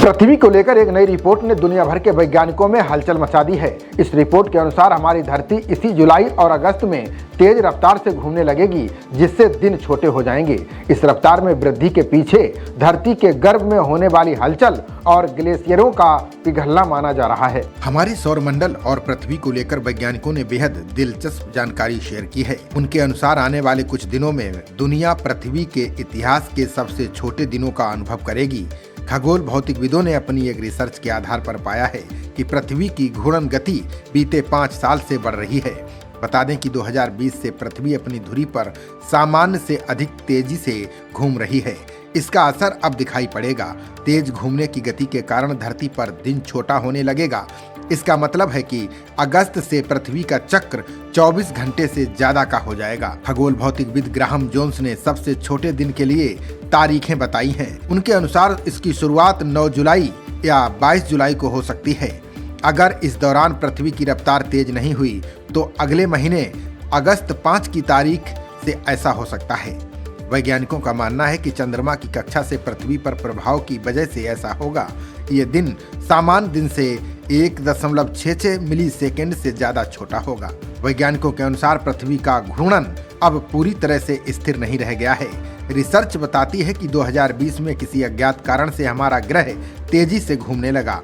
पृथ्वी को लेकर एक नई रिपोर्ट ने दुनिया भर के वैज्ञानिकों में हलचल मचा दी है। इस रिपोर्ट के अनुसार हमारी धरती इसी जुलाई और अगस्त में तेज रफ्तार से घूमने लगेगी, जिससे दिन छोटे हो जाएंगे। इस रफ्तार में वृद्धि के पीछे धरती के गर्भ में होने वाली हलचल और ग्लेशियरों का पिघलना माना जा रहा है। हमारे सौरमंडल और पृथ्वी को लेकर वैज्ञानिकों ने बेहद दिलचस्प जानकारी शेयर की है। उनके अनुसार आने वाले कुछ दिनों में दुनिया पृथ्वी के इतिहास के सबसे छोटे दिनों का अनुभव करेगी। खगोल भौतिकविदों ने अपनी एक रिसर्च के आधार पर पाया है कि पृथ्वी की घूर्णन गति बीते 5 साल से बढ़ रही है। बता दें कि 2020 से पृथ्वी अपनी धुरी पर सामान्य से अधिक तेजी से घूम रही है। इसका असर अब दिखाई पड़ेगा। तेज घूमने की गति के कारण धरती पर दिन छोटा होने लगेगा। इसका मतलब है कि अगस्त से पृथ्वी का चक्र 24 घंटे से ज्यादा का हो जाएगा। खगोल भौतिकविद ग्राहम जोन्स ने सबसे छोटे दिन के लिए तारीखें बताई हैं। उनके अनुसार इसकी शुरुआत 9 जुलाई या 22 जुलाई को हो सकती है। अगर इस दौरान पृथ्वी की रफ्तार तेज नहीं हुई तो अगले महीने अगस्त 5 की तारीख से ऐसा हो सकता है। वैज्ञानिकों का मानना है कि चंद्रमा की कक्षा से पृथ्वी पर प्रभाव की वजह से ऐसा होगा। ये दिन सामान्य दिन से 1.66 मिलीसेकेंड से ज्यादा छोटा होगा। वैज्ञानिकों के अनुसार पृथ्वी का घूर्णन अब पूरी तरह से स्थिर नहीं रह गया है। रिसर्च बताती है कि 2020 में किसी अज्ञात कारण से हमारा ग्रह तेजी से घूमने लगा।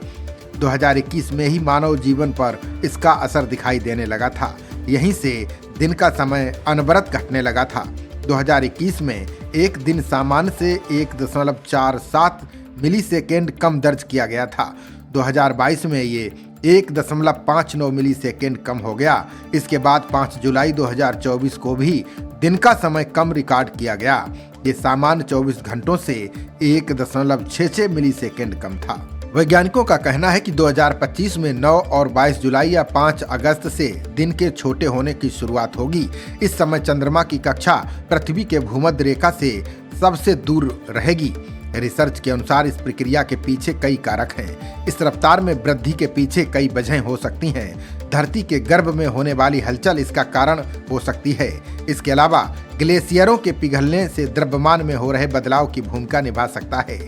2021 में ही मानव जीवन पर इसका असर दिखाई देने लगा था। यहीं से दिन का समय अनवरत घटने लगा था। 2021 में एक दिन सामान्य से 1.47 मिलीसेकेंड कम दर्ज किया गया था। 2022 में ये 1.59 मिलीसेकेंड कम हो गया। इसके बाद 5 जुलाई 2024 को भी दिन का समय कम रिकॉर्ड किया गया। ये सामान्य 24 घंटों से 1.66 मिलीसेकेंड कम था। वैज्ञानिकों का कहना है कि 2025 में 9 और 22 जुलाई या 5 अगस्त से दिन के छोटे होने की शुरुआत होगी। इस समय चंद्रमा की कक्षा पृथ्वी के भूमध्य रेखा से सबसे दूर रहेगी। रिसर्च के अनुसार इस प्रक्रिया के पीछे कई कारक हैं। इस रफ्तार में वृद्धि के पीछे कई वजहें हो सकती हैं। धरती के गर्भ में होने वाली हलचल इसका कारण हो सकती है। इसके अलावा ग्लेशियरों के पिघलने से द्रव्यमान में हो रहे बदलाव की भूमिका निभा सकता है।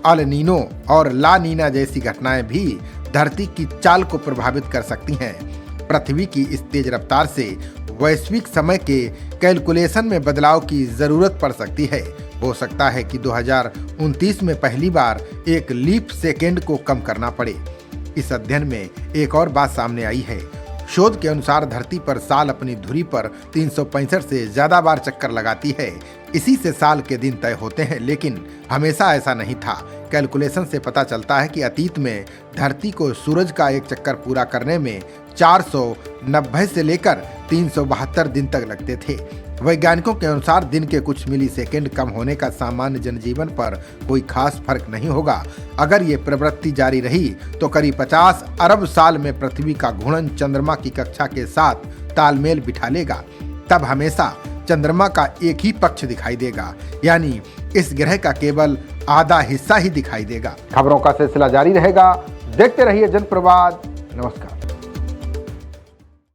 अल नीनो और ला नीना जैसी घटनाएं भी धरती की चाल को प्रभावित कर सकती हैं। पृथ्वी की इस तेज रफ्तार से वैश्विक समय के कैलकुलेशन में बदलाव की जरूरत पड़ सकती है। हो सकता है कि 2029 में पहली बार एक लीप सेकेंड को कम करना पड़े। इस अध्ययन में एक और बात सामने आई है। शोध के अनुसार धरती पर साल अपनी धुरी पर 365 से ज्यादा बार चक्कर लगाती है। इसी से साल के दिन तय होते हैं, लेकिन हमेशा ऐसा नहीं था। कैलकुलेशन से पता चलता है कि अतीत में धरती को सूरज का एक चक्कर पूरा करने में 490 से लेकर 372 दिन तक लगते थे। वैज्ञानिकों के अनुसार दिन के कुछ मिलीसेकेंड कम होने का सामान्य जनजीवन पर कोई खास फर्क नहीं होगा। अगर ये प्रवृत्ति जारी रही तो करीब 50 अरब साल में पृथ्वी का घूर्णन चंद्रमा की कक्षा के साथ तालमेल बिठा लेगा। तब हमेशा चंद्रमा का एक ही पक्ष दिखाई देगा, यानी इस ग्रह का केवल आधा हिस्सा ही दिखाई देगा। खबरों का सिलसिला जारी रहेगा। देखते रहिए जनप्रवाद। नमस्कार।